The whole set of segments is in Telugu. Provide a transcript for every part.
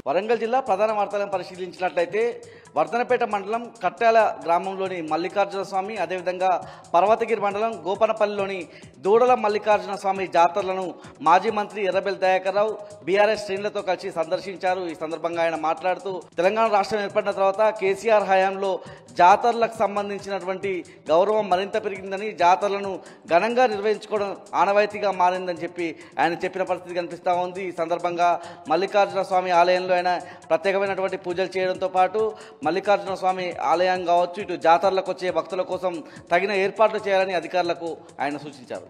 వరంగల్ జిల్లా ప్రధాన వార్తలను పరిశీలించినట్లయితే వర్ధనపేట మండలం కట్టాల గ్రామంలోని మల్లికార్జున స్వామి, అదేవిధంగా పర్వతగిరి మండలం గోపనపల్లిలోని దూడల మల్లికార్జున స్వామి జాతరలను మాజీ మంత్రి ఎర్రబెల్లి దయాకర్ రావు బీఆర్ఎస్ శ్రేణులతో కలిసి సందర్శించారు. ఈ సందర్భంగా ఆయన మాట్లాడుతూ తెలంగాణ రాష్ట్రం ఏర్పడిన తర్వాత కేసీఆర్ హయాంలో జాతరలకు సంబంధించినటువంటి గౌరవం మరింత పెరిగిందని, జాతరలను ఘనంగా నిర్వహించుకోవడం ఆనవాయితీగా మారిందని చెప్పి ఆయన చెప్పిన పరిస్థితి కనిపిస్తూ ఉంది. ఈ సందర్భంగా మల్లికార్జున స్వామి ఆలయంలో ఆయన ప్రత్యేకమైనటువంటి పూజలు చేయడంతో పాటు మల్లికార్జున స్వామి ఆలయం కావచ్చు, ఇటు జాతరలకు వచ్చే భక్తుల కోసం తగిన ఏర్పాట్లు చేయాలని అధికారులకు ఆయన సూచించారు.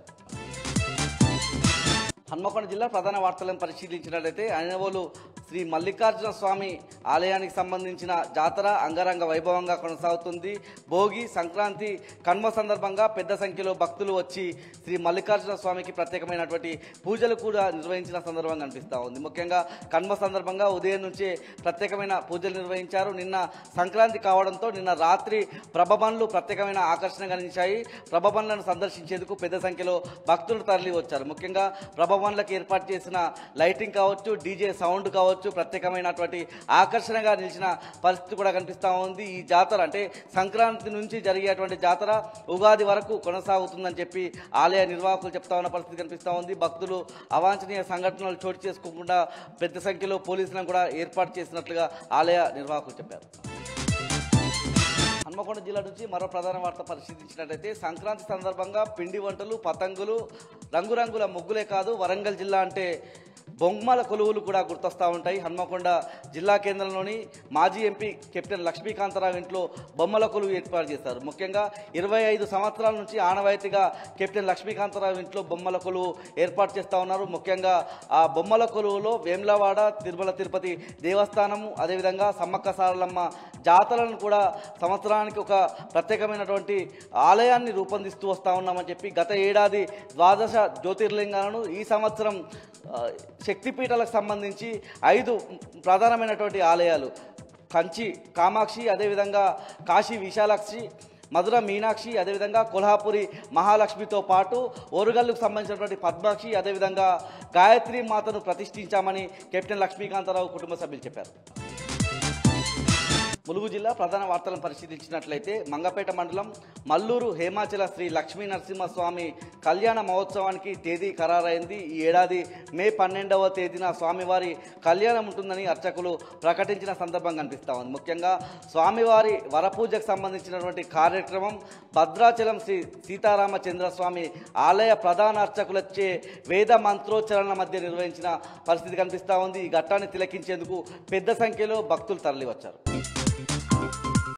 హన్మకొండ జిల్లా ప్రధాన వార్తలను పరిశీలించినట్లయితే ఐనవోలు శ్రీ మల్లికార్జున స్వామి ఆలయానికి సంబంధించిన జాతర అంగరంగ వైభవంగా కొనసాగుతుంది. భోగి, సంక్రాంతి, కన్మ సందర్భంగా పెద్ద సంఖ్యలో భక్తులు వచ్చి శ్రీ మల్లికార్జున స్వామికి ప్రత్యేకమైనటువంటి పూజలు కూడా నిర్వహించిన సందర్భం కనిపిస్తూ ఉంది. ముఖ్యంగా కన్మ సందర్భంగా ఉదయం నుంచే ప్రత్యేకమైన పూజలు నిర్వహించారు. నిన్న సంక్రాంతి కావడంతో నిన్న రాత్రి ప్రభబండ్లు ప్రత్యేకమైన ఆకర్షణగా నిలిచాయి. ప్రభబండ్లను సందర్శించేందుకు పెద్ద సంఖ్యలో భక్తులు తరలి వచ్చారు. ముఖ్యంగా ప్రభబండ్లకు ఏర్పాటు చేసిన లైటింగ్ కావచ్చు, డీజే సౌండ్ కావచ్చు ప్రత్యేకమైనటువంటి ఆకర్షణగా నిలిచిన పరిస్థితి కూడా కనిపిస్తూ ఉంది. ఈ జాతర అంటే సంక్రాంతి నుంచి జరిగేటువంటి జాతర ఉగాది వరకు కొనసాగుతుందని చెప్పి ఆలయ నిర్వాహకులు చెప్తా ఉన్న పరిస్థితి కనిపిస్తూ ఉంది. భక్తులు అవాంఛనీయ సంఘటనలు చోటు చేసుకోకుండా పెద్ద సంఖ్యలో పోలీసులను కూడా ఏర్పాటు చేసినట్లుగా ఆలయ నిర్వాహకులు చెప్పారు. హన్మకొండ జిల్లా నుంచి మరో ప్రధాన వార్త పరిశీలించినట్లయితే సంక్రాంతి సందర్భంగా పిండి వంటలు, పతంగులు, రంగురంగుల ముగ్గులే కాదు వరంగల్ జిల్లా అంటే బొమ్మల కొలువులు కూడా గుర్తొస్తూ ఉంటాయి. హన్మకొండ జిల్లా కేంద్రంలోని మాజీ ఎంపీ కెప్టెన్ లక్ష్మీకాంతరావు ఇంట్లో బొమ్మల కొలువు ఏర్పాటు చేశారు. ముఖ్యంగా 25 సంవత్సరాల నుంచి ఆనవాయితీగా కెప్టెన్ లక్ష్మీకాంతరావు ఇంట్లో బొమ్మల కొలువు ఏర్పాటు చేస్తూ ఉన్నారు. ముఖ్యంగా ఆ బొమ్మల కొలువులో వేములవాడ, తిరుమల తిరుపతి దేవస్థానము, అదేవిధంగా సమ్మక్క సారలమ్మ జాతరలను కూడా సంవత్సరానికి ఒక ప్రత్యేకమైనటువంటి ఆలయాన్ని రూపొందిస్తూ వస్తూ ఉన్నామని చెప్పి గత ఏడాది 12 జ్యోతిర్లింగాలను, ఈ సంవత్సరం శక్తిపీఠాలకు సంబంధించి 5 ప్రధానమైనటువంటి ఆలయాలు కంచి కామాక్షి, అదేవిధంగా కాశీ విశాలాక్షి, మధుర మీనాక్షి, అదేవిధంగా కొల్హాపురి మహాలక్ష్మితో పాటు ఓరుగల్లుకు సంబంధించినటువంటి పద్మాక్షి, అదేవిధంగా గాయత్రి మాతను ప్రతిష్ఠించామని కెప్టెన్ లక్ష్మీకాంతరావు కుటుంబ సభ్యులు చెప్పారు. ములుగు జిల్లా ప్రధాన వార్తలను పరిశీలించినట్లయితే మంగపేట మండలం మల్లూరు హేమాచల శ్రీ లక్ష్మీ నరసింహస్వామి కళ్యాణ మహోత్సవానికి తేదీ ఖరారైంది. ఈ ఏడాది మే 12వ తేదీన స్వామివారి కళ్యాణం ఉంటుందని అర్చకులు ప్రకటించిన సందర్భం కనిపిస్తూ ఉంది. ముఖ్యంగా స్వామివారి వరపూజకు సంబంధించినటువంటి కార్యక్రమం భద్రాచలం శ్రీ సీతారామచంద్రస్వామి ఆలయ ప్రధాన అర్చకులచే వేద మంత్రోచ్చరణల మధ్య నిర్వహించిన పరిస్థితి కనిపిస్తూ ఉంది. ఈ ఘట్టాన్ని తిలకించేందుకు పెద్ద సంఖ్యలో భక్తులు తరలివచ్చారు.